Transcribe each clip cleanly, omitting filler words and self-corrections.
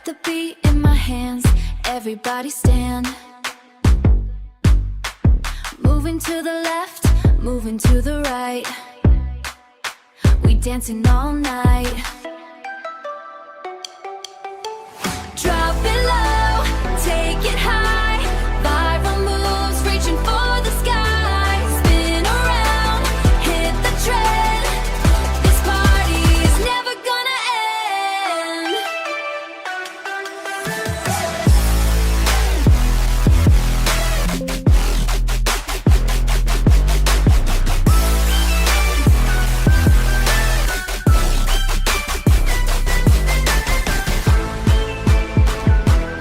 Got the beat in my hands, everybody stand. Moving to the left, moving to the right. We dancing all night. Drop it low, take it high. Viral moves, reaching for the sky. Spin around, hit the tread. This party's never gonna end.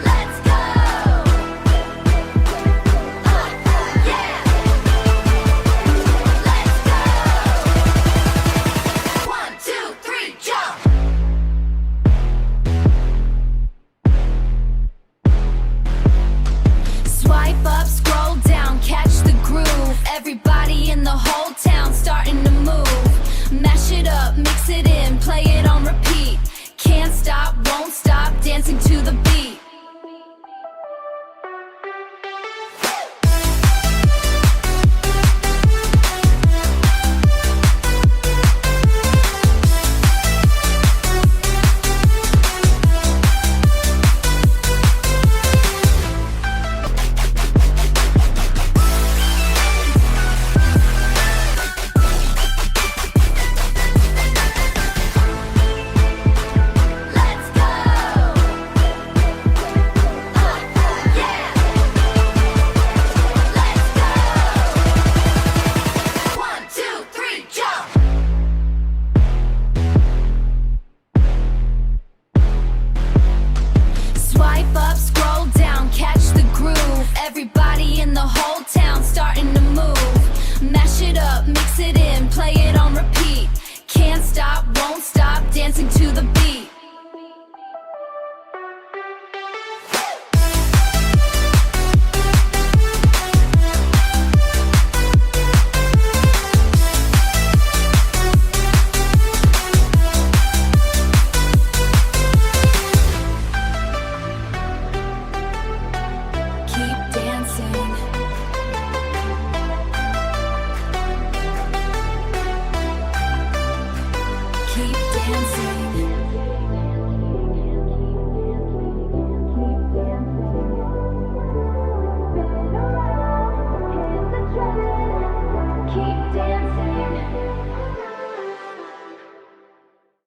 Let's go! Yeah! Let's go! 1, 2, 3, jump! Swipe up, scroll down, catch the groove. Everybody in the whole town starting to move. Mash it up, mix it in, play it on repeat. Can't stop, won't stop, dancing to the beat. Let's go! Yeah! Let's go! 1, 2, 3, jump! Swipe up, scroll down, catch the groove. Everybody in the whole town starting to move. Mash it up, mix it in, play it on repeat. Can't stop, won't stop, dancing to the beat. Keep dancing. Keep dancing.